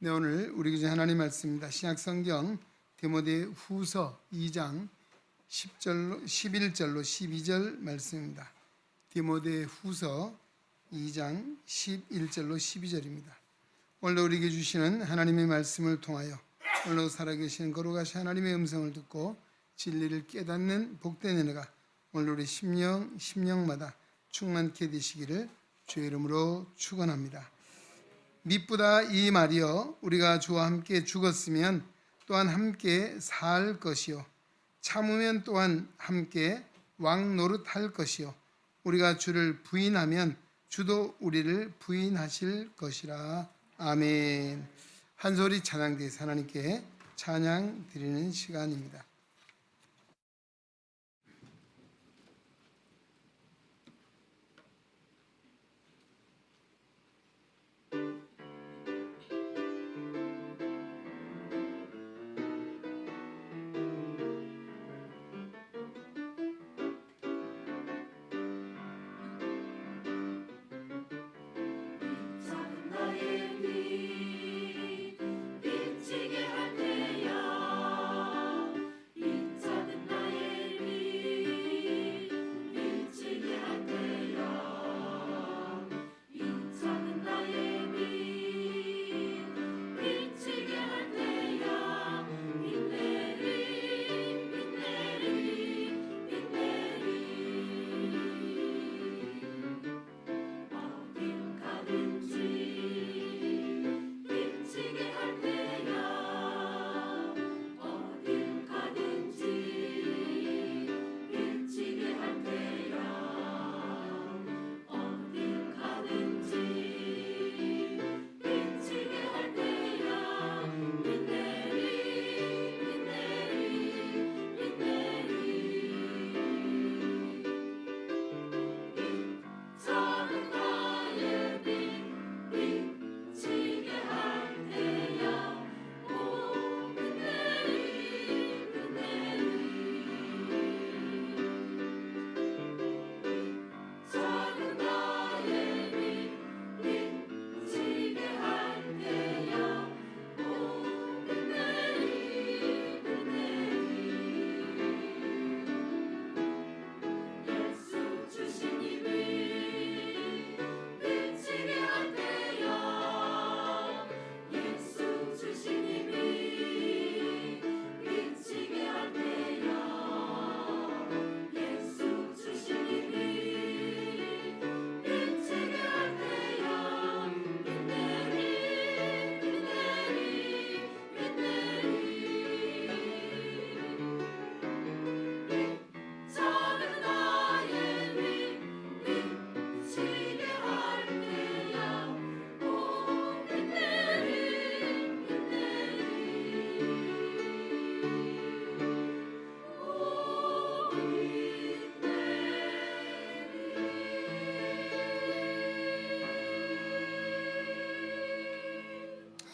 네, 오늘 우리 교재 하나님 말씀입니다. 신약성경 디모데후서 2장 11절로 12절 말씀입니다. 디모데후서 2장 11절로 12절입니다. 오늘 우리에게 주시는 하나님의 말씀을 통하여 오늘도 살아계신 거룩하신 하나님의 음성을 듣고 진리를 깨닫는 복된 은혜가 오늘 우리 심령마다 충만케 되시기를 주의 이름으로 축원합니다. 미쁘다 이 말이여, 우리가 주와 함께 죽었으면 또한 함께 살 것이요, 참으면 또한 함께 왕 노릇할 것이요, 우리가 주를 부인하면 주도 우리를 부인하실 것이라. 아멘. 한 소리 찬양대에서 하나님께 찬양 드리는 시간입니다.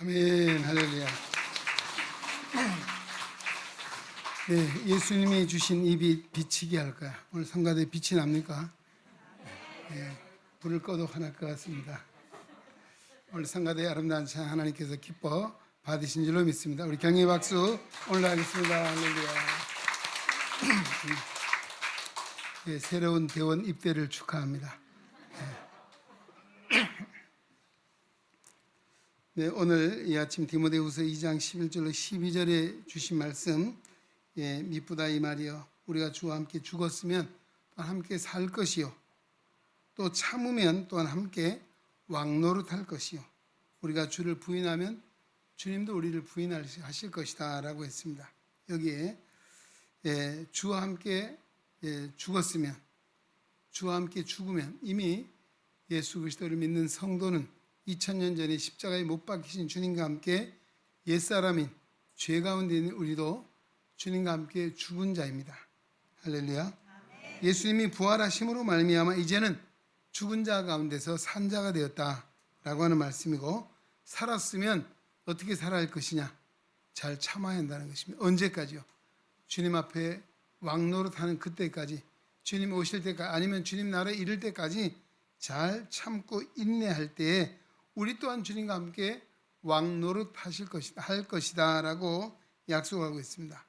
아멘. 할렐루야. 네, 예수님이 주신 이 빛 비치게 할 거야. 오늘 성가대 빛이 납니까? 네, 불을 꺼도 화날 것 같습니다. 오늘 성가대의 아름다운 찬 하나님께서 기뻐 받으신 줄로 믿습니다. 우리 경의 박수 올라가겠습니다. 할렐루야. 네, 새로운 대원 입대를 축하합니다. 네, 오늘 이 아침 디모데후서 2장 11절로 12절에 주신 말씀, 미쁘다 이 말이여, 우리가 주와 함께 죽었으면 또한 함께 살 것이요, 또 참으면 또한 함께 왕노릇할 것이요, 우리가 주를 부인하면 주님도 우리를 부인하실 것이다 라고 했습니다. 여기에 주와 함께 죽었으면, 주와 함께 죽으면, 이미 예수 그리스도를 믿는 성도는 2000년 전에 십자가에 못 박히신 주님과 함께 옛사람인 죄 가운데 있는 우리도 주님과 함께 죽은 자입니다. 할렐루야. 예수님이 부활하심으로 말미암아 이제는 죽은 자 가운데서 산 자가 되었다라고 하는 말씀이고, 살았으면 어떻게 살아야 할 것이냐? 잘 참아야 한다는 것입니다. 언제까지요? 주님 앞에 왕노릇하는 그때까지, 주님 오실 때까지, 아니면 주님 나라에 이를 때까지 잘 참고 인내할 때에 우리 또한 주님과 함께 왕 노릇 할 것이다라고 약속하고 있습니다.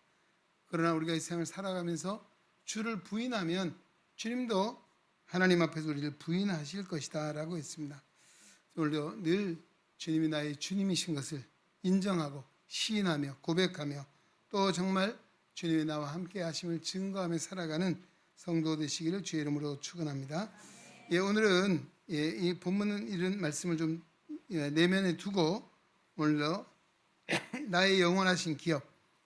그러나 우리가 이 생을 살아가면서 주를 부인하면 주님도 하나님 앞에서 우리를 부인하실 것이다라고 했습니다. 오늘도 늘 주님이 나의 주님이신 것을 인정하고 시인하며 고백하며 또 정말 주님이 나와 함께 하심을 증거하며 살아가는 성도 되시기를 주의 이름으로 축원합니다. 오늘은 이 본문은 이런 말씀을 좀 내면에 두고 오늘도 나의 영원하신 기업,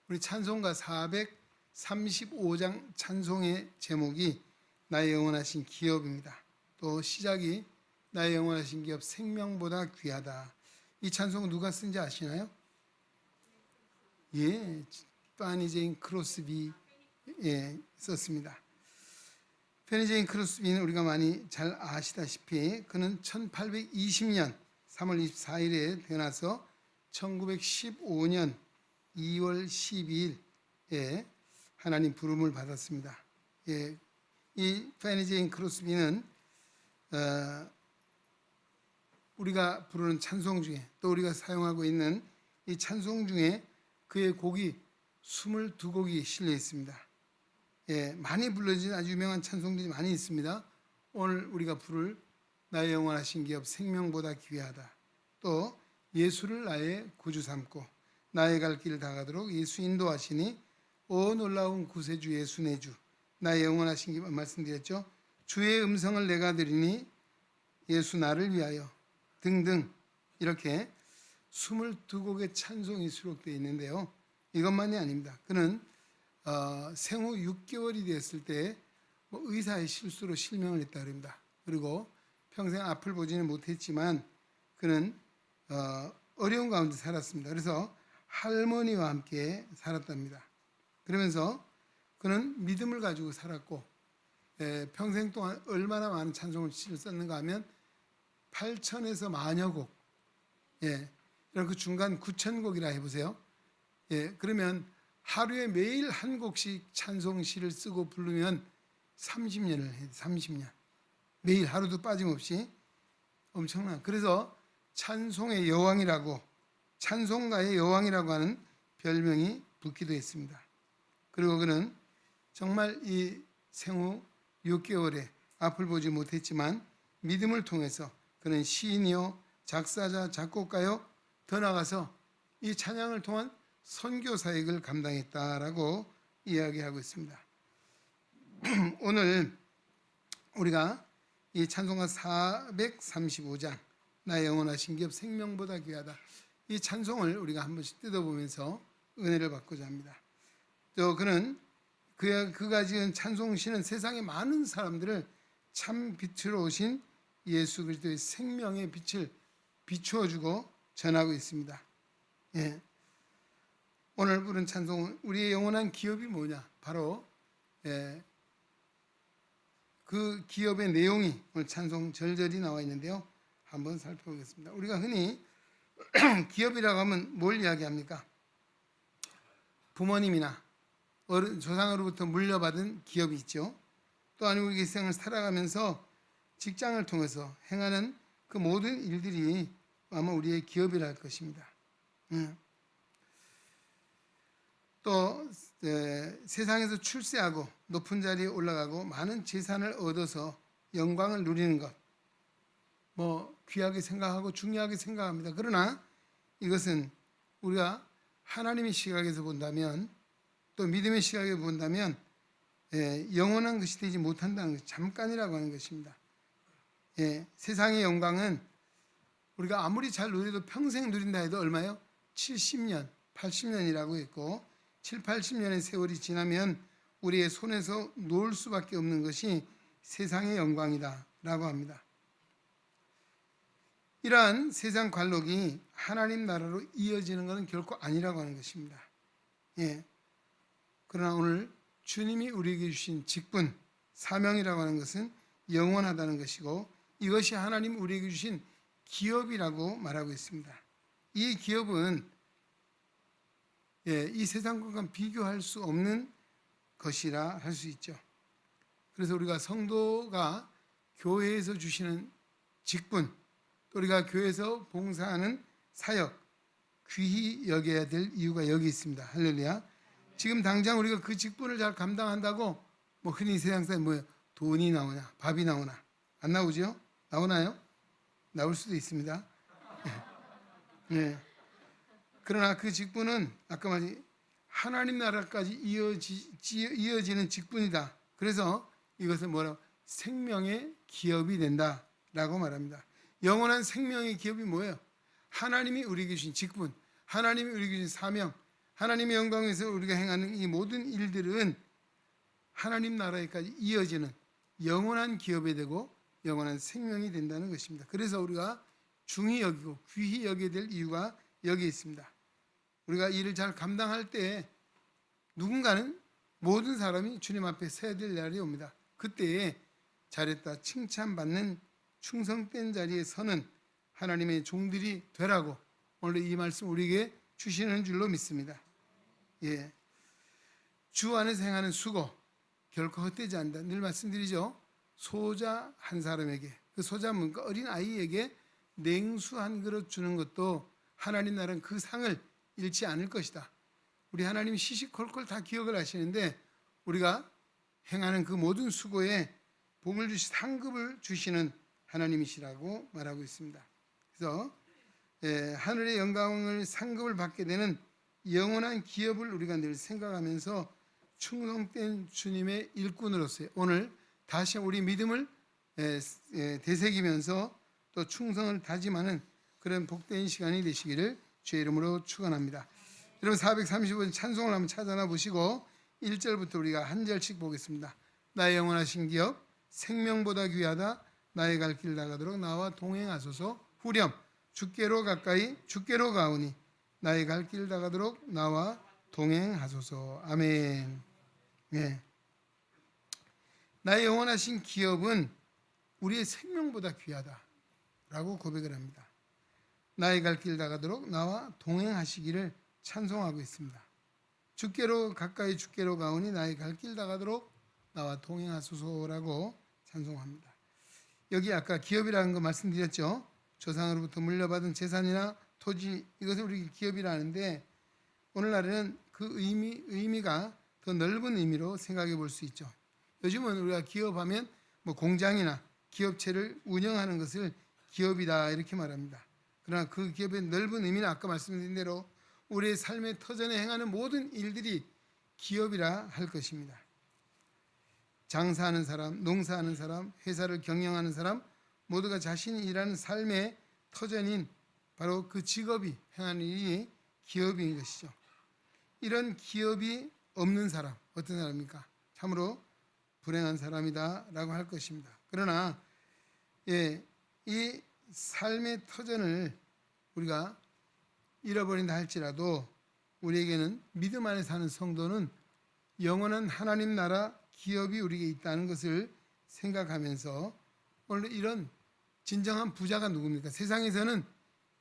우리 찬송가 435장 찬송의 제목이 나의 영원하신 기업입니다. 또 시작이 나의 영원하신 기업 생명보다 귀하다. 이 찬송은 누가 쓴지 아시나요? 파니 제인 크로스비 썼습니다. 페니 제인 크로스비는 우리가 많이 잘 아시다시피 그는 1820년 3월 24일에 태어나서 1915년 2월 12일에 하나님 부름을 받았습니다. 이 페니 제인 크로스비는 우리가 부르는 찬송 중에 또 우리가 사용하고 있는 이 찬송 중에 그의 곡이 22곡이 실려 있습니다. 많이 불러진 아주 유명한 찬송들이 많이 있습니다. 오늘 우리가 부를 나의 영원하신 기업 생명보다 귀하다. 또 예수를 나의 구주 삼고 나의 갈 길을 다 가도록 예수 인도하시니 오 놀라운 구세주 예수 내 주 나의 영원하신 기업 말씀드렸죠. 주의 음성을 내가 들으니 예수 나를 위하여 등등 이렇게 22곡의 찬송이 수록되어 있는데요. 이것만이 아닙니다. 그는 생후 6개월이 되었을 때 의사의 실수로 실명을 했다 그럽니다. 그리고 평생 앞을 보지는 못했지만 그는 어려운 가운데 살았습니다. 그래서 할머니와 함께 살았답니다. 그러면서 그는 믿음을 가지고 살았고 평생 동안 얼마나 많은 찬송을 썼는가 하면 8천에서 만여 곡, 이렇게 중간 9,000곡이라 해보세요. 그러면 하루에 매일 한 곡씩 찬송시를 쓰고 부르면 30년을 해요. 30년. 매일 하루도 빠짐없이 엄청난. 그래서 찬송의 여왕이라고 찬송가의 여왕이라고 하는 별명이 붙기도 했습니다. 그리고 그는 정말 이 생후 6개월에 앞을 보지 못했지만 믿음을 통해서 그는 시인이요 작사자 작곡가요 더 나아가서 이 찬양을 통한 선교 사역을 감당했다라고 이야기하고 있습니다. 오늘 우리가 이 찬송가 435장 나의 영원하신 기업 생명보다 귀하다 이 찬송을 우리가 한 번씩 뜯어보면서 은혜를 받고자 합니다. 또 그는 그가 지은 찬송시는 세상의 많은 사람들을 참 빛으로 오신 예수 그리스도의 생명의 빛을 비추어주고 전하고 있습니다. 오늘 부른 찬송은 우리의 영원한 기업이 뭐냐? 바로 그 기업의 내용이 오늘 찬송 절절히 나와 있는데요. 한번 살펴보겠습니다. 우리가 흔히 기업이라고 하면 뭘 이야기합니까? 부모님이나 조상으로부터 물려받은 기업이 있죠. 또한 우리 일생을 살아가면서 직장을 통해서 행하는 그 모든 일들이 아마 우리의 기업이라 할 것입니다. 또 세상에서 출세하고 높은 자리에 올라가고 많은 재산을 얻어서 영광을 누리는 것 귀하게 생각하고 중요하게 생각합니다. 그러나 이것은 우리가 하나님의 시각에서 본다면 또 믿음의 시각에서 본다면 영원한 것이 되지 못한다는 것, 잠깐이라고 하는 것입니다. 세상의 영광은 우리가 아무리 잘 누려도 평생 누린다 해도 얼마요? 70년, 80년이라고 했고 7, 80년의 세월이 지나면 우리의 손에서 놓을 수밖에 없는 것이 세상의 영광이다 라고 합니다. 이러한 세상 관록이 하나님 나라로 이어지는 것은 결코 아니라고 하는 것입니다. 그러나 오늘 주님이 우리에게 주신 직분, 사명이라고 하는 것은 영원하다는 것이고 이것이 하나님 우리에게 주신 기업이라고 말하고 있습니다. 이 기업은 이 세상과 비교할 수 없는 것이라 할 수 있죠. 그래서 우리가 성도가 교회에서 주시는 직분, 또 우리가 교회에서 봉사하는 사역, 귀히 여겨야 될 이유가 여기 있습니다. 할렐루야. 지금 당장 우리가 그 직분을 잘 감당한다고 뭐 흔히 세상사에 뭐 돈이 나오냐, 밥이 나오나, 안 나오죠? 나오나요? 나올 수도 있습니다. 네. 그러나 그 직분은 아까 말한 하나님 나라까지 이어지는 직분이다. 그래서 이것을 뭐라고? 생명의 기업이 된다라고 말합니다. 영원한 생명의 기업이 뭐예요? 하나님이 우리에게 주신 직분, 하나님이 우리에게 주신 사명, 하나님의 영광에서 우리가 행하는 이 모든 일들은 하나님 나라에까지 이어지는 영원한 기업이 되고 영원한 생명이 된다는 것입니다. 그래서 우리가 중히 여기고 귀히 여겨야 될 이유가 여기에 있습니다. 우리가 일을 잘 감당할 때 누군가는 모든 사람이 주님 앞에 서야 될 날이 옵니다. 그때에 잘했다 칭찬받는 충성된 자리에 서는 하나님의 종들이 되라고 오늘 이 말씀 우리에게 주시는 줄로 믿습니다. 예. 주 안에서 행하는 수고 결코 헛되지 않는다. 늘 말씀드리죠. 소자 한 사람에게, 그 소자는 어린 아이에게 냉수 한 그릇 주는 것도 하나님 나라는 그 상을 잃지 않을 것이다. 우리 하나님이 시시콜콜 다 기억을 하시는데 우리가 행하는 그 모든 수고에 복을 주시 상급을 주시는 하나님이시라고 말하고 있습니다. 그래서 하늘의 영광을 상급을 받게 되는 영원한 기업을 우리가 늘 생각하면서 충성된 주님의 일꾼으로서의 오늘 다시 우리 믿음을 되새기면서 또 충성을 다짐하는 그런 복된 시간이 되시기를 주의 이름으로 축원합니다. 여러분 435번 찬송을 한번 찾아나 보시고 1절부터 우리가 한 절씩 보겠습니다. 나의 영원하신 기업 생명보다 귀하다. 나의 갈 길 나가도록 나와 동행하소서. 후렴 주께로 가까이 주께로 가오니 나의 갈 길 나가도록 나와 동행하소서. 아멘. 네. 나의 영원하신 기업은 우리의 생명보다 귀하다라고 고백을 합니다. 나의 갈 길 나가도록 나와 동행하시기를 찬송하고 있습니다. 주께로 가까이 주께로 가오니 나의 갈 길 나가도록 나와 동행하소서라고 찬송합니다. 여기 아까 기업이라는 거 말씀드렸죠. 조상으로부터 물려받은 재산이나 토지, 이것을 우리 기업이라는데 오늘날에는 그 의미가 더 넓은 의미로 생각해 볼 수 있죠. 요즘은 우리가 기업하면 뭐 공장이나 기업체를 운영하는 것을 기업이다 이렇게 말합니다. 그러나 그 기업의 넓은 의미는 아까 말씀드린 대로 우리의 삶의 터전에 행하는 모든 일들이 기업이라 할 것입니다. 장사하는 사람, 농사하는 사람, 회사를 경영하는 사람 모두가 자신이 일하는 삶의 터전인 바로 그 직업이 행하는 일이 기업인 것이죠. 이런 기업이 없는 사람, 어떤 사람입니까? 참으로 불행한 사람이다 라고 할 것입니다. 그러나 이 삶의 터전을 우리가 잃어버린다 할지라도 우리에게는 믿음 안에 사는 성도는 영원한 하나님 나라 기업이 우리에게 있다는 것을 생각하면서 오늘 이런 진정한 부자가 누굽니까? 세상에서는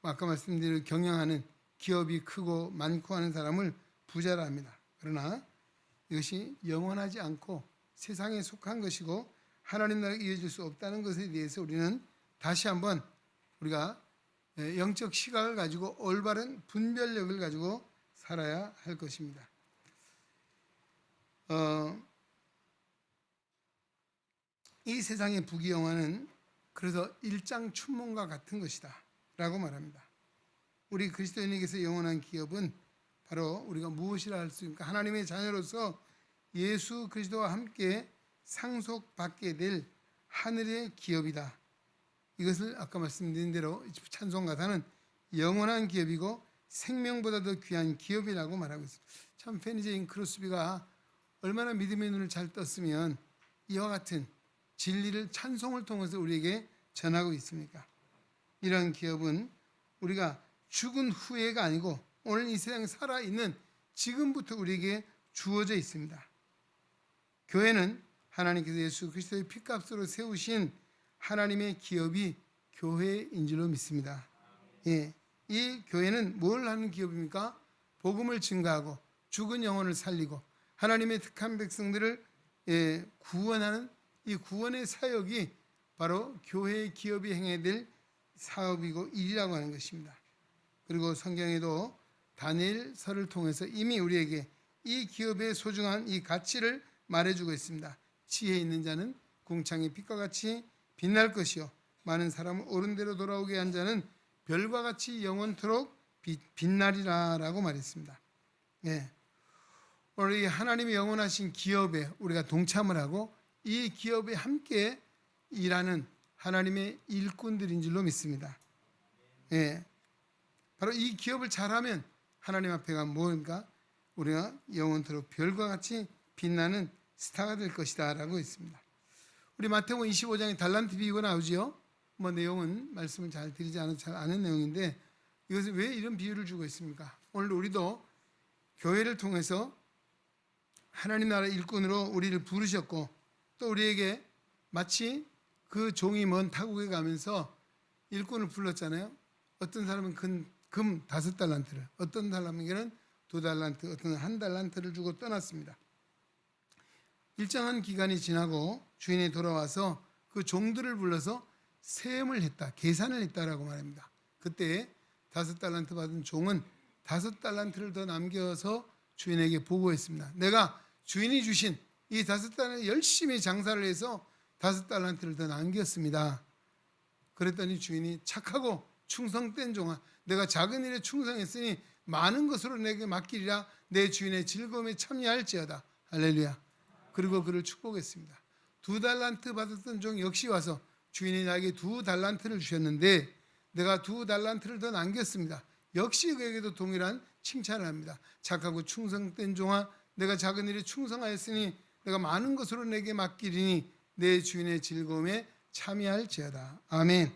아까 말씀드린 경영하는 기업이 크고 많고 하는 사람을 부자라 합니다. 그러나 이것이 영원하지 않고 세상에 속한 것이고 하나님 나라에 이어질 수 없다는 것에 대해서 우리는 다시 한번 우리가 영적 시각을 가지고 올바른 분별력을 가지고 살아야 할 것입니다. 이 세상의 부귀영화는 그래서 일장춘몽과 같은 것이다 라고 말합니다. 우리 그리스도인에게서 영원한 기업은 바로 우리가 무엇이라 할 수 있습니까? 하나님의 자녀로서 예수 그리스도와 함께 상속받게 될 하늘의 기업이다. 이것을 아까 말씀드린 대로 찬송 가사는 영원한 기업이고 생명보다 더 귀한 기업이라고 말하고 있습니다. 참 페니제 크로스비가 얼마나 믿음의 눈을 잘 떴으면 이와 같은 진리를 찬송을 통해서 우리에게 전하고 있습니까? 이런 기업은 우리가 죽은 후에가 아니고 오늘 이 세상에 살아있는 지금부터 우리에게 주어져 있습니다. 교회는 하나님께서 예수 그리스도의 피값으로 세우신 하나님의 기업이 교회인 줄로 믿습니다. 이 교회는 뭘 하는 기업입니까? 복음을 증거하고 죽은 영혼을 살리고 하나님의 택한 백성들을 구원하는 이 구원의 사역이 바로 교회의 기업이 행해야 될 사업이고 일이라고 하는 것입니다. 그리고 성경에도 다니엘서를 통해서 이미 우리에게 이 기업의 소중한 이 가치를 말해주고 있습니다. 지혜 있는 자는 궁창의 빛과 같이 빛날 것이요 많은 사람을 옳은 대로 돌아오게 한 자는 별과 같이 영원토록 빛나리라 라고 말했습니다. 예. 오늘 이 하나님의 영원하신 기업에 우리가 동참을 하고 이 기업에 함께 일하는 하나님의 일꾼들인 줄로 믿습니다. 예. 바로 이 기업을 잘하면 하나님 앞에 가면 뭐입니까? 우리가 영원토록 별과 같이 빛나는 스타가 될 것이다 라고 했습니다. 우리 마태복음 25장에 달란트 비유가 나오지요. 뭐 내용은 말씀을 잘 드리지 않아서 잘 아는 내용인데 이것은 왜 이런 비유를 주고 있습니까? 오늘 우리도 교회를 통해서 하나님 나라 일꾼으로 우리를 부르셨고 또 우리에게 마치 그 종이 먼 타국에 가면서 일꾼을 불렀잖아요. 어떤 사람은 금 5달란트를, 어떤 사람에게는 2달란트, 어떤 1달란트를 주고 떠났습니다. 일정한 기간이 지나고 주인이 돌아와서 그 종들을 불러서 세음을 했다, 계산을 했다라고 말합니다. 그때 5달란트 받은 종은 5달란트를 더 남겨서 주인에게 보고했습니다. 내가 주인이 주신 이 5달란트 열심히 장사를 해서 5달란트를 더 남겼습니다. 그랬더니 주인이 착하고 충성된 종아, 내가 작은 일에 충성했으니 많은 것으로 내게 맡기리라. 내 주인의 즐거움에 참여할지어다. 할렐루야. 그리고 그를 축복했습니다. 2달란트 받았던 종 역시 와서 주인이 나에게 2달란트를 주셨는데 내가 2달란트를 더 남겼습니다. 역시 그에게도 동일한 칭찬을 합니다. 착하고 충성된 종아, 내가 작은 일에 충성하였으니 내가 많은 것으로 내게 맡기리니 내 주인의 즐거움에 참여할지어다. 아멘.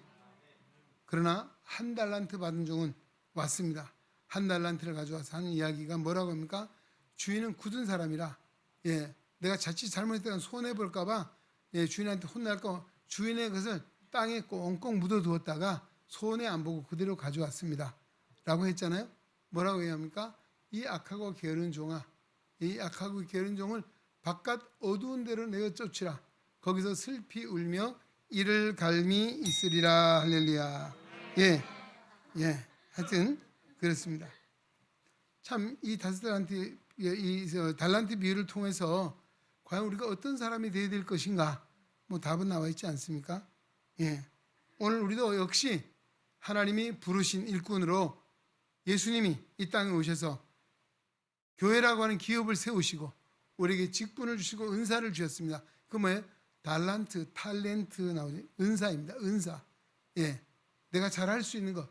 그러나 1달란트 받은 종은 왔습니다. 1달란트를 가져와서 하는 이야기가 뭐라고 합니까? 주인은 굳은 사람이라, 내가 자칫 잘못했다가 손해볼까 봐 주인한테 혼날까 봐 주인의 것을 땅에 꽁꽁 묻어두었다가 손해 안 보고 그대로 가져왔습니다 라고 했잖아요. 뭐라고 해야 합니까? 이 악하고 게으른 종아, 이 악하고 게으른 종을 바깥 어두운 데로 내어 쫓으라. 거기서 슬피 울며 이를 갈미 있으리라. 할렐루야. 하여튼 그렇습니다. 참 이 5달란트, 이 달란트 비유를 통해서 과연 우리가 어떤 사람이 되어야 될 것인가? 뭐 답은 나와 있지 않습니까? 오늘 우리도 역시 하나님이 부르신 일꾼으로 예수님이 이 땅에 오셔서 교회라고 하는 기업을 세우시고 우리에게 직분을 주시고 은사를 주셨습니다. 그 뭐예요? 달란트, 탤런트 나오죠. 은사입니다. 은사. 내가 잘할 수 있는 것.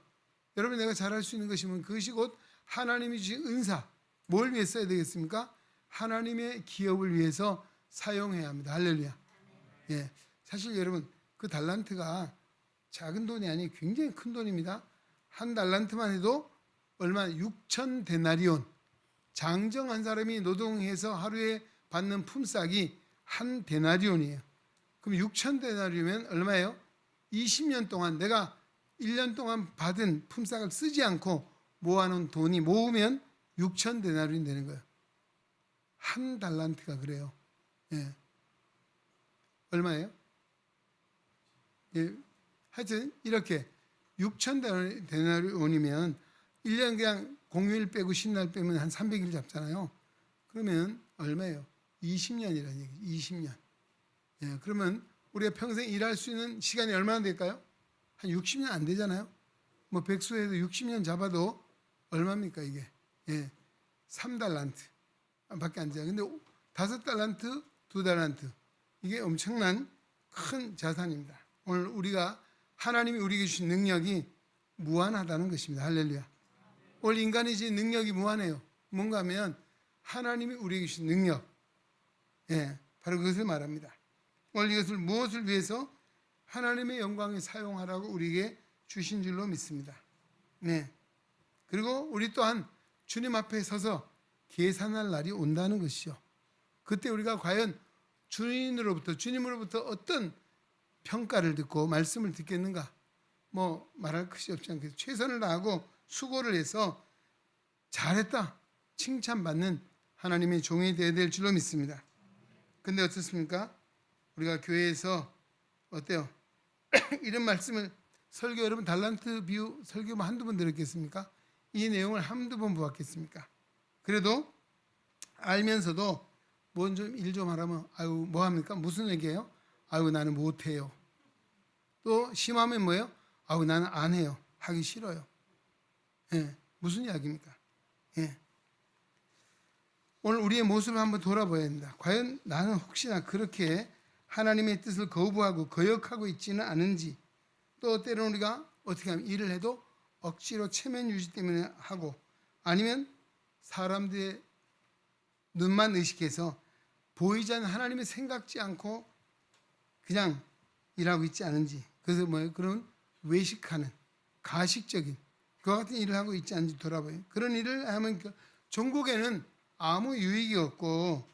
여러분, 내가 잘할 수 있는 것이면 그것이 곧 하나님이 주신 은사. 뭘 위해 써야 되겠습니까? 하나님의 기업을 위해서 사용해야 합니다. 할렐루야. 사실 여러분, 그 달란트가 작은 돈이 아니고 굉장히 큰 돈입니다. 1달란트만 해도 얼마? 6천 데나리온. 장정한 사람이 노동해서 하루에 받는 품삯이 1 데나리온이에요. 그럼 6천 데나리온이면 얼마예요? 20년 동안 내가 1년 동안 받은 품삯을 쓰지 않고 모아놓은 돈이 모으면 6천 데나리온이 되는 거예요. 1달란트가 그래요. 얼마예요? 하여튼 이렇게 6천 데나리온이면 1년 그냥 공휴일 빼고 신날 빼면 한 300일 잡잖아요. 그러면 얼마예요? 20년이라는 얘기. 20년. 그러면 우리가 평생 일할 수 있는 시간이 얼마나 될까요? 한 60년 안 되잖아요. 뭐 백수해도 60년 잡아도 얼마입니까 이게? 3달란트 밖에 안 돼요. 근데 5달란트, 2달란트 이게 엄청난 큰 자산입니다. 오늘 우리가 하나님이 우리에게 주신 능력이 무한하다는 것입니다. 할렐루야. 오늘 인간이 주신 능력이 무한해요. 뭔가 하면 하나님이 우리에게 주신 능력, 바로 그것을 말합니다. 오늘 이것을 무엇을 위해서? 하나님의 영광에 사용하라고 우리에게 주신 줄로 믿습니다. 그리고 우리 또한 주님 앞에 서서 계산할 날이 온다는 것이죠. 그때 우리가 과연 주님으로부터 어떤 평가를 듣고 말씀을 듣겠는가? 뭐 말할 것이 없지 않겠어요. 최선을 다하고 수고를 해서 잘했다 칭찬받는 하나님의 종이 되어야 될 줄로 믿습니다. 근데 어떻습니까? 우리가 교회에서 어때요? 이런 말씀을 설교, 여러분 달란트 비유 설교 뭐 한두 번 들었겠습니까? 이 내용을 한두 번 보았겠습니까? 그래도 알면서도 뭔 좀 일 좀 하라면 아유 뭐 합니까? 무슨 얘기예요? 아유 나는 못해요. 또 심하면 뭐예요? 아유 나는 안 해요. 하기 싫어요. 예, 무슨 이야기입니까? 예. 오늘 우리의 모습을 한번 돌아봐야 합니다. 과연 나는 혹시나 그렇게 하나님의 뜻을 거부하고 거역하고 있지는 않은지, 또 때로는 우리가 어떻게 하면 일을 해도 억지로 체면 유지 때문에 하고, 아니면 사람들의 눈만 의식해서 보이지 않는 하나님을 생각지 않고 그냥 일하고 있지 않은지, 그래서 뭐예요? 그런 외식하는 가식적인 그와 같은 일을 하고 있지 않은지 돌아봐요. 그런 일을 하면 종국에는 아무 유익이 없고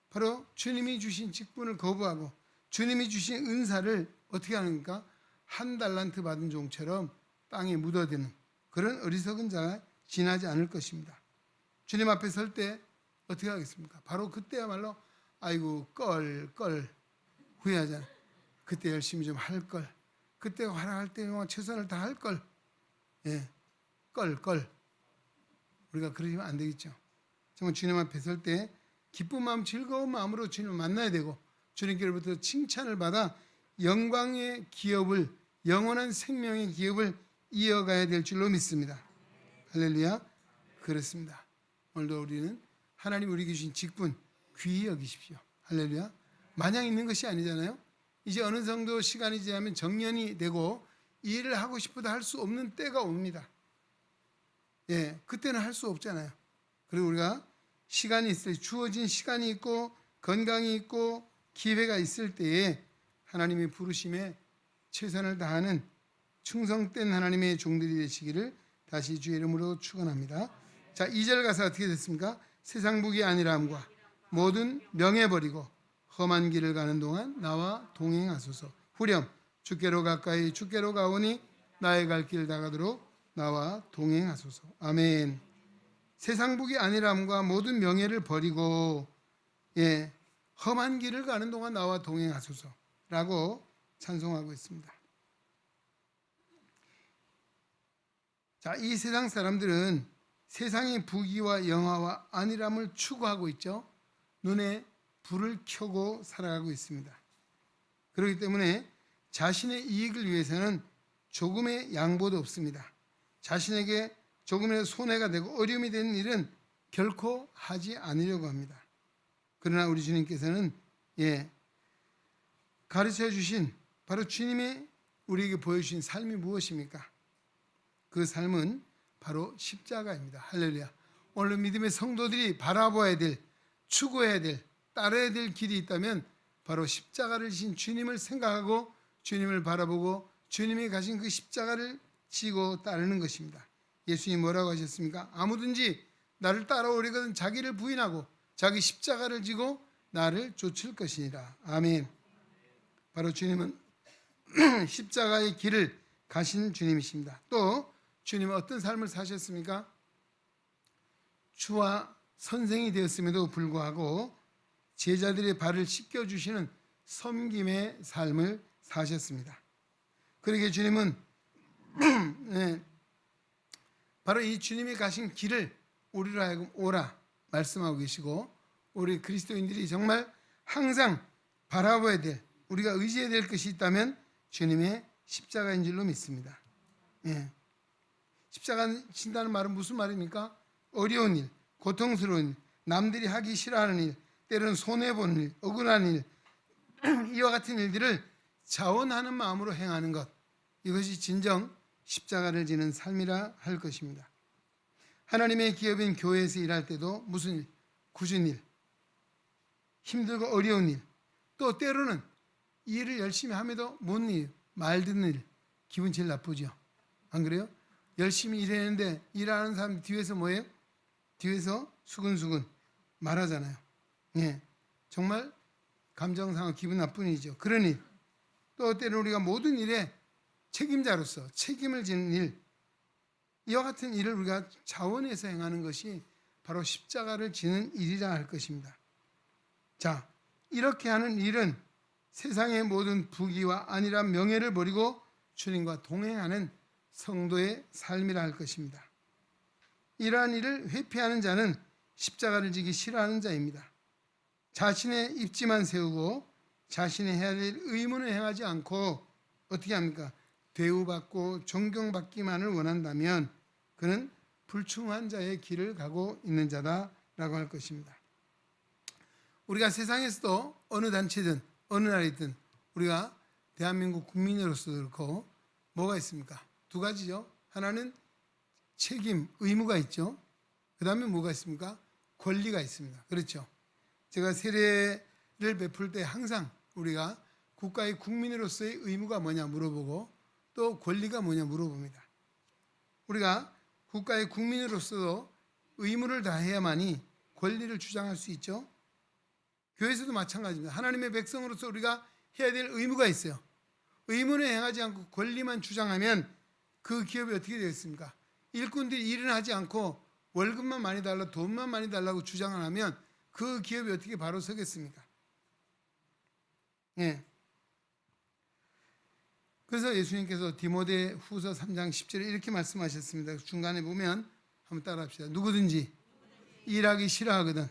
바로 주님이 주신 직분을 거부하고 주님이 주신 은사를 어떻게 하는가? 한 달란트 받은 종처럼 땅에 묻어드는 그런 어리석은 자가 지나지 않을 것입니다. 주님 앞에 설 때 어떻게 하겠습니까? 바로 그때야말로 아이고 껄 후회하잖아요. 그때 열심히 좀 할 걸. 그때 활약할 때 최선을 다할 걸. 예, 껄. 우리가 그러시면 안 되겠죠. 정말 주님 앞에 설 때 기쁜 마음, 즐거운 마음으로 주님을 만나야 되고 주님께로부터 칭찬을 받아 영광의 기업을, 영원한 생명의 기업을 이어가야 될 줄로 믿습니다. 할렐루야. 그렇습니다. 오늘도 우리는 하나님 우리에게 주신 직분 귀히 여기십시오. 할렐루야. 마냥 있는 것이 아니잖아요. 이제 어느 정도 시간이 지나면 정년이 되고 일을 하고 싶어도 할 수 없는 때가 옵니다. 예, 그때는 할 수 없잖아요. 그리고 우리가 시간이 있을 때, 주어진 시간이 있고 건강이 있고 기회가 있을 때에 하나님의 부르심에 최선을 다하는 충성된 하나님의 종들이 되시기를 다시 주의 이름으로 축원합니다. 자, 2절 가사 어떻게 됐습니까? 세상 복이 아니라함과 모든 명예 버리고 험한 길을 가는 동안 나와 동행하소서. 후렴 주께로 가까이 주께로 가오니 나의 갈 길 다가도록 나와 동행하소서. 아멘. 세상 복이 아니라함과 모든 명예를 버리고 험한 길을 가는 동안 나와 동행하소서 라고 찬송하고 있습니다. 자, 이 세상 사람들은 세상의 부귀와 영화와 안일함을 추구하고 있죠. 눈에 불을 켜고 살아가고 있습니다. 그렇기 때문에 자신의 이익을 위해서는 조금의 양보도 없습니다. 자신에게 조금의 손해가 되고 어려움이 되는 일은 결코 하지 않으려고 합니다. 그러나 우리 주님께서는 가르쳐 주신 바로 주님의 우리에게 보여주신 삶이 무엇입니까? 그 삶은 바로 십자가입니다. 할렐루야. 오늘 믿음의 성도들이 바라봐야 될, 추구해야 될, 따라야 될 길이 있다면 바로 십자가를 지신 주님을 생각하고 주님을 바라보고 주님이 가신 그 십자가를 지고 따르는 것입니다. 예수님이 뭐라고 하셨습니까? 아무든지 나를 따라오려거든 자기를 부인하고 자기 십자가를 지고 나를 쫓을 것이니라. 아멘. 바로 주님은 십자가의 길을 가신 주님이십니다. 또 주님은 어떤 삶을 사셨습니까? 주와 선생이 되었음에도 불구하고 제자들의 발을 씻겨주시는 섬김의 삶을 사셨습니다. 그러기에 주님은 바로 이 주님이 가신 길을 우리로 하여금 오라 말씀하고 계시고, 우리 그리스도인들이 정말 항상 바라봐야 될, 우리가 의지해야 될 것이 있다면 주님의 십자가인 줄로 믿습니다. 십자가 진다는 말은 무슨 말입니까? 어려운 일, 고통스러운 일, 남들이 하기 싫어하는 일, 때로는 손해보는 일, 억울한 일, 이와 같은 일들을 자원하는 마음으로 행하는 것, 이것이 진정 십자가를 지는 삶이라 할 것입니다. 하나님의 기업인 교회에서 일할 때도 무슨 일, 굳은 일, 힘들고 어려운 일, 또 때로는 일을 열심히 함에도 못 일, 말 듣는 일, 기분 제일 나쁘죠. 안 그래요? 열심히 일했는데 일하는 사람 뒤에서 뭐예요? 뒤에서 수근수근 말하잖아요. 정말 감정 상하 기분 나쁜 일이죠. 그런 일, 또 때로는 우리가 모든 일에 책임자로서 책임을 지는 일, 이와 같은 일을 우리가 자원해서 행하는 것이 바로 십자가를 지는 일이라 할 것입니다. 자, 이렇게 하는 일은 세상의 모든 부귀와 안일한 명예를 버리고 주님과 동행하는 성도의 삶이라 할 것입니다. 이러한 일을 회피하는 자는 십자가를 지기 싫어하는 자입니다. 자신의 입지만 세우고 자신의 해야 될 의무는 행하지 않고 어떻게 합니까? 대우받고 존경받기만을 원한다면 그는 불충한 자의 길을 가고 있는 자다라고 할 것입니다. 우리가 세상에서도 어느 단체든 어느 나라이든 우리가 대한민국 국민으로서 그렇고 뭐가 있습니까? 두 가지죠. 하나는 책임, 의무가 있죠. 그 다음에 뭐가 있습니까? 권리가 있습니다. 그렇죠. 제가 세례를 베풀 때 항상 우리가 국가의 국민으로서의 의무가 뭐냐 물어보고 또 권리가 뭐냐 물어봅니다. 우리가 국가의 국민으로서도 의무를 다해야만이 권리를 주장할 수 있죠. 교회에서도 마찬가지입니다. 하나님의 백성으로서 우리가 해야 될 의무가 있어요. 의무는 행하지 않고 권리만 주장하면 그 기업이 어떻게 되겠습니까? 일꾼들이 일은 하지 않고 월급만 많이 달라 돈만 많이 달라고 주장을 하면 그 기업이 어떻게 바로 서겠습니까? 예. 그래서 예수님께서 디모데 후서 3장 10절에 이렇게 말씀하셨습니다. 중간에 보면 한번 따라합시다. 누구든지 일하기 싫어하거든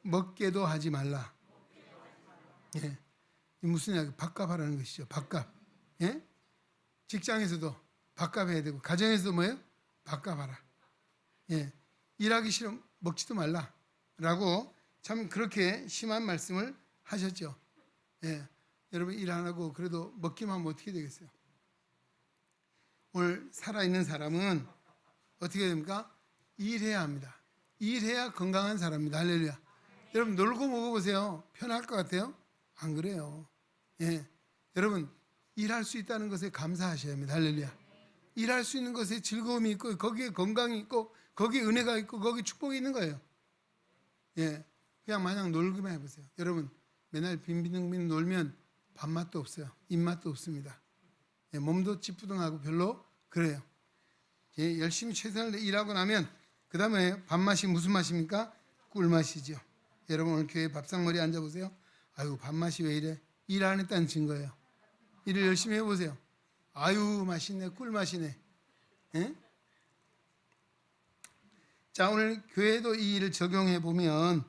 먹게도 하지 말라. 예. 무슨 이야기? 밥값 하라는 것이죠. 밥값. 예? 직장에서도 밥값 해야 되고 가정에서도 뭐예요? 밥값 하라. 예. 일하기 싫으면 먹지도 말라. 라고 참 그렇게 심한 말씀을 하셨죠. 예. 여러분 일 안 하고 그래도 먹기만 하면 어떻게 되겠어요? 오늘 살아있는 사람은 어떻게 됩니까? 일해야 합니다. 일해야 건강한 사람입니다. 할렐루야. 여러분 놀고 먹어보세요. 편할 것 같아요? 안 그래요. 예. 여러분 일할 수 있다는 것에 감사하셔야 합니다. 할렐루야. 일할 수 있는 것에 즐거움이 있고 거기에 건강이 있고 거기에 은혜가 있고 거기에 축복이 있는 거예요. 예. 그냥 마냥 놀기만 해보세요. 여러분 맨날 빈빈둥빈 놀면 밥맛도 없어요. 입맛도 없습니다. 예. 몸도 찌뿌둥하고 별로 그래요. 예. 열심히 최선을 일하고 나면 그 다음에 밥맛이 무슨 맛입니까? 꿀맛이죠. 여러분 오늘 교회 밥상머리에 앉아보세요. 아유 밥맛이 왜 이래? 일 안 했다는 증거예요. 일을 열심히 해보세요. 아유 맛있네, 꿀맛이네. 예? 자 오늘 교회도 이 일을 적용해 보면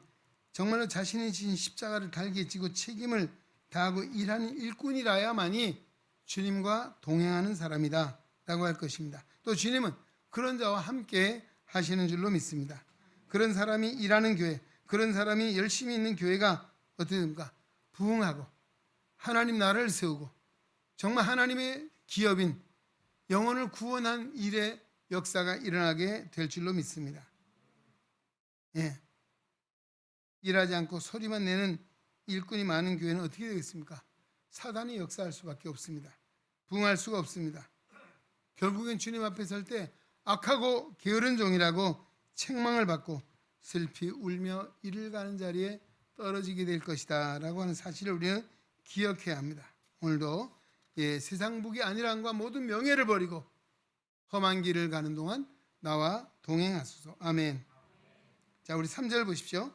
정말로 자신이 지신 십자가를 달게 지고 책임을 다하고 일하는 일꾼이라야만이 주님과 동행하는 사람이다 라고 할 것입니다. 또 주님은 그런 자와 함께 하시는 줄로 믿습니다. 그런 사람이 일하는 교회, 그런 사람이 열심히 있는 교회가 어떻게 됩니까? 부흥하고 하나님 나라를 세우고 정말 하나님의 기업인 영혼을 구원한 일의 역사가 일어나게 될 줄로 믿습니다. 예. 일하지 않고 소리만 내는 일꾼이 많은 교회는 어떻게 되겠습니까? 사단이 역사할 수밖에 없습니다. 부흥할 수가 없습니다. 결국엔 주님 앞에 설 때 악하고 게으른 종이라고 책망을 받고 슬피 울며 이를 가는 자리에 떨어지게 될 것이다 라고 하는 사실을 우리는 기억해야 합니다. 오늘도 세상 복이 안일함과 모든 명예를 버리고 험한 길을 가는 동안 나와 동행하소서. 아멘. 자 우리 3절 보십시오.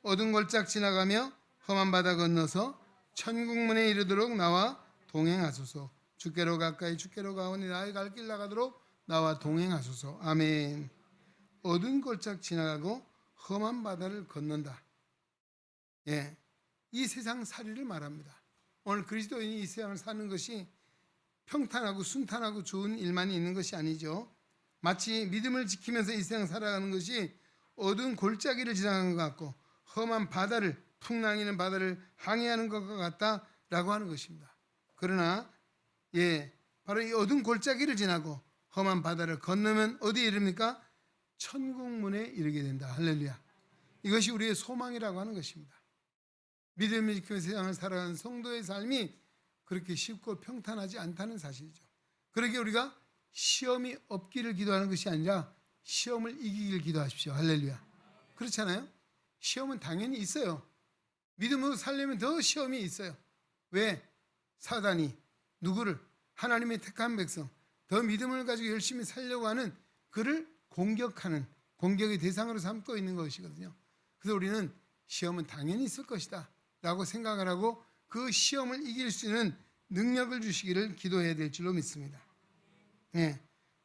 어두운 골짝 지나가며 험한 바다 건너서 천국문에 이르도록 나와 동행하소서. 주께로 가까이 주께로 가오니 나의 갈 길 나가도록 나와 동행하소서. 아멘. 어두운 골짝 지나가고 험한 바다를 건넌다. 예, 이 세상 살이를 말합니다. 오늘 그리스도인이 이 세상을 사는 것이 평탄하고 순탄하고 좋은 일만이 있는 것이 아니죠. 마치 믿음을 지키면서 이 세상 살아가는 것이 어두운 골짜기를 지나가는 것 같고 험한 바다를 풍랑이는 바다를 항해하는 것과 같다라고 하는 것입니다. 그러나 바로 이 어두운 골짜기를 지나고 험한 바다를 건너면 어디에 이릅니까? 천국문에 이르게 된다. 할렐루야. 이것이 우리의 소망이라고 하는 것입니다. 믿음을 지키며 세상을 살아가는 성도의 삶이 그렇게 쉽고 평탄하지 않다는 사실이죠. 그러기에 우리가 시험이 없기를 기도하는 것이 아니라 시험을 이기기를 기도하십시오. 할렐루야. 그렇잖아요. 시험은 당연히 있어요. 믿음으로 살려면 더 시험이 있어요. 왜? 사단이 누구를? 하나님의 택한 백성, 더 믿음을 가지고 열심히 살려고 하는 그를 공격하는, 공격의 대상으로 삼고 있는 것이거든요. 그래서 우리는 시험은 당연히 있을 것이다 라고 생각을 하고 그 시험을 이길 수 있는 능력을 주시기를 기도해야 될 줄로 믿습니다.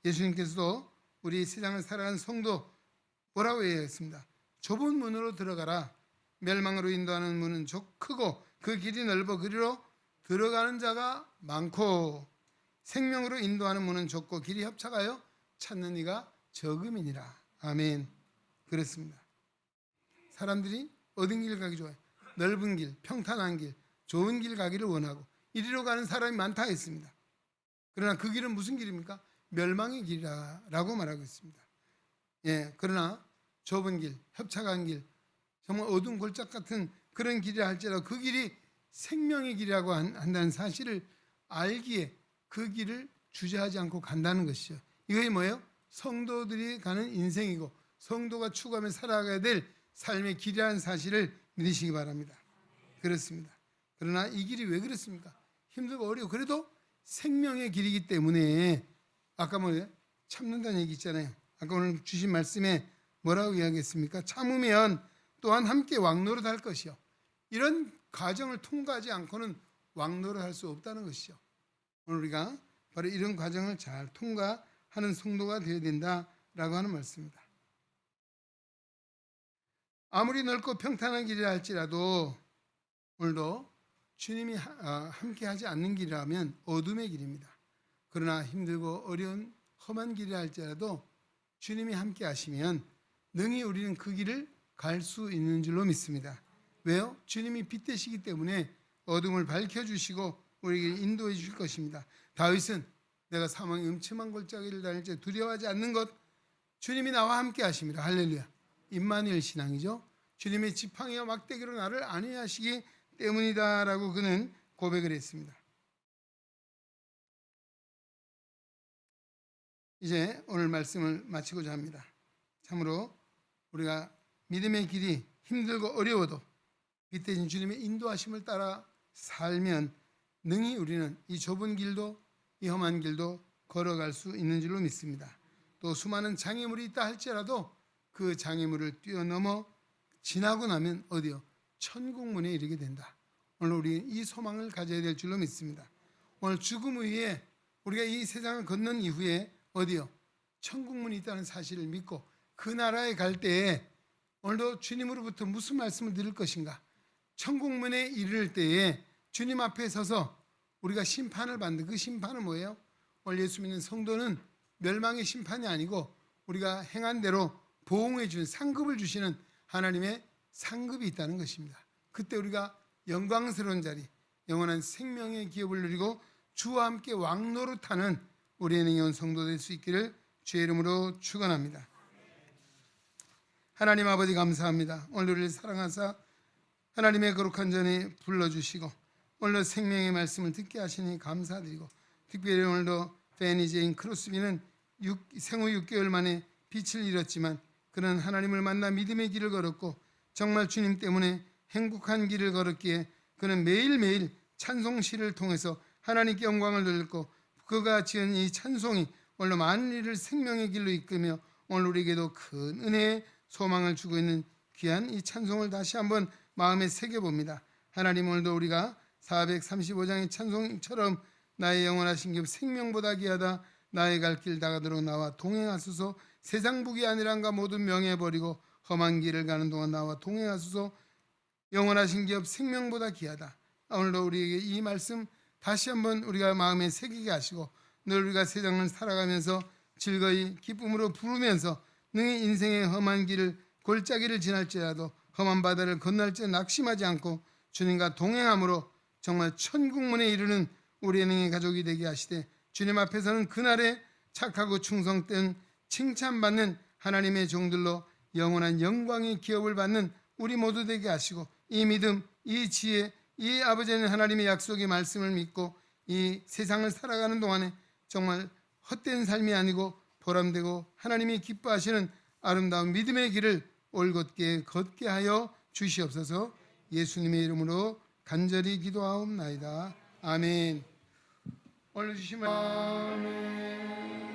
예수님께서도 우리 세상을 살아가는 성도 뭐라고 얘기했습니다. 좁은 문으로 들어가라. 멸망으로 인도하는 문은 크고 그 길이 넓어 그리로 들어가는 자가 많고 생명으로 인도하는 문은 좁고 길이 협착하여 찾는 이가 적음이니라. 아멘. 그렇습니다. 사람들이 어떤 길 가기 좋아요? 넓은 길, 평탄한 길, 좋은 길 가기를 원하고 이리로 가는 사람이 많다 했습니다. 그러나 그 길은 무슨 길입니까? 멸망의 길이라고 말하고 있습니다. 예, 그러나 좁은 길, 협착한 길, 정말 어두운 골짜 같은 그런 길이라 할지라도 그 길이 생명의 길이라고 한다는 사실을 알기에 그 길을 주저하지 않고 간다는 것이죠. 이것이 뭐예요? 성도들이 가는 인생이고 성도가 추구하며 살아가야 될 삶의 길이라는 사실을 믿으시기 바랍니다. 그렇습니다. 그러나 이 길이 왜 그렇습니까? 힘들고 어려워. 그래도 생명의 길이기 때문에 아까 뭐예요? 참는다는 얘기 있잖아요. 아까 오늘 주신 말씀에 뭐라고 이야기했습니까? 참으면 또한 함께 왕노릇 할 것이요. 이런 과정을 통과하지 않고는 왕노릇 할 수 없다는 것이죠. 오늘 우리가 바로 이런 과정을 잘 통과하는 성도가 되어야 된다라고 하는 말씀입니다. 아무리 넓고 평탄한 길이라 할지라도 오늘도 주님이 함께 하지 않는 길이라면 어둠의 길입니다. 그러나 힘들고 어려운 험한 길이라 할지라도 주님이 함께 하시면 능히 우리는 그 길을 갈 수 있는 줄로 믿습니다. 왜요? 주님이 빛 되시기 때문에 어둠을 밝혀주시고 우리에게 인도해 주실 것입니다. 다윗은 내가 사망의 음침한 골짜기를 다닐 때 두려워하지 않는 것, 주님이 나와 함께 하십니다. 할렐루야. 임마누엘 신앙이죠. 주님의 지팡이와 막대기로 나를 안위하시기 때문이다라고 그는 고백을 했습니다. 이제 오늘 말씀을 마치고자 합니다. 참으로 우리가 믿음의 길이 힘들고 어려워도 빛 대신 주님의 인도하심을 따라 살면 능히 우리는 이 좁은 길도 이 험한 길도 걸어갈 수 있는 줄로 믿습니다. 또 수많은 장애물이 있다 할지라도 그 장애물을 뛰어넘어 지나고 나면 어디요? 천국문에 이르게 된다. 오늘 우리 이 소망을 가져야 될 줄로 믿습니다. 오늘 죽음 후에 우리가 이 세상을 걷는 이후에 어디요? 천국문이 있다는 사실을 믿고 그 나라에 갈 때에 오늘도 주님으로부터 무슨 말씀을 들을 것인가? 천국문에 이를 때에 주님 앞에 서서 우리가 심판을 받는 그 심판은 뭐예요? 오늘 예수 믿는 성도는 멸망의 심판이 아니고 우리가 행한 대로 보응해 주는 상급을 주시는 하나님의 상급이 있다는 것입니다. 그때 우리가 영광스러운 자리, 영원한 생명의 기업을 누리고 주와 함께 왕노릇하는 우리의 영혼 성도 될 수 있기를 주의 이름으로 축원합니다. 하나님 아버지 감사합니다. 오늘 우리를 사랑하사 하나님의 거룩한 전에 불러주시고 오늘도 생명의 말씀을 듣게 하시니 감사드리고 특별히 오늘도 페니 제인 크로스비는 생후 6개월 만에 빛을 잃었지만 그는 하나님을 만나 믿음의 길을 걸었고 정말 주님 때문에 행복한 길을 걸었기에 그는 매일매일 찬송시를 통해서 하나님께 영광을 돌렸고 그가 지은 이 찬송이 오늘 많은 이를 생명의 길로 이끌며 오늘 우리에게도 큰 은혜의 소망을 주고 있는 귀한 이 찬송을 다시 한번 마음에 새겨봅니다. 하나님 오늘도 우리가 435장의 찬송처럼 나의 영원하신 길 생명보다 귀하다 나의 갈 길 다가도록 나와 동행하소서 세상 북이 아니란가 모든 명예버리고 험한 길을 가는 동안 나와 동행하소서 영원하신 기업 생명보다 귀하다. 오늘도 우리에게 이 말씀 다시 한번 우리가 마음에 새기게 하시고 늘 우리가 세상을 살아가면서 즐거이 기쁨으로 부르면서 능히 인생의 험한 길을 골짜기를 지날지라도 험한 바다를 건널지 낙심하지 않고 주님과 동행함으로 정말 천국문에 이르는 우리의 능히 가족이 되게 하시되 주님 앞에서는 그날에 착하고 충성된 칭찬받는 하나님의 종들로 영원한 영광의 기업을 받는 우리 모두 되게 하시고 이 믿음, 이 지혜, 이 아버지는 하나님의 약속의 말씀을 믿고 이 세상을 살아가는 동안에 정말 헛된 삶이 아니고 보람되고 하나님이 기뻐하시는 아름다운 믿음의 길을 올곧게 걷게 하여 주시옵소서. 예수님의 이름으로 간절히 기도하옵나이다. 아멘. 오늘 주신 아멘.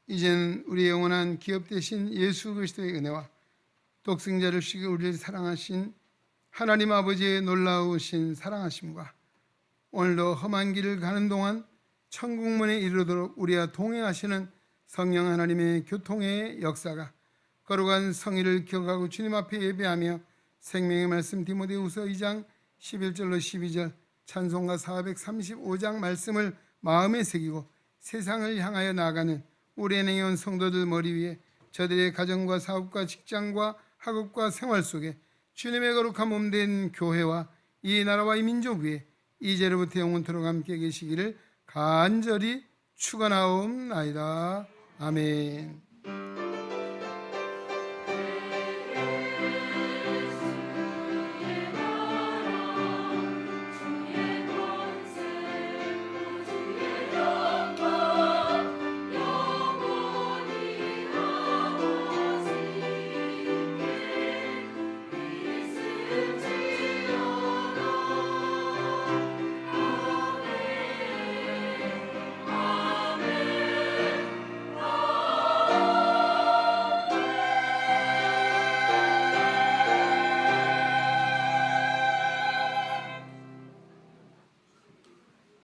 이제는 우리의 영원한 기업 되신 예수 그리스도의 은혜와 독생자를 주시고 우리를 사랑하신 하나님 아버지의 놀라우신 사랑하심과 오늘도 험한 길을 가는 동안 천국문에 이르도록 우리와 동행하시는 성령 하나님의 교통의 역사가 거룩한 성의를 기억하고 주님 앞에 예배하며 생명의 말씀 디모데후서 2장 11절로 12절 찬송가 435장 말씀을 마음에 새기고 세상을 향하여 나아가는 우리 은행원 성도들 머리 위에 저들의 가정과 사업과 직장과 학업과 생활 속에 주님의 거룩한 몸된 교회와 이 나라와 이 민족 위에 이제로부터 영원토록 함께 계시기를 간절히 축원하옵나이다. 아멘.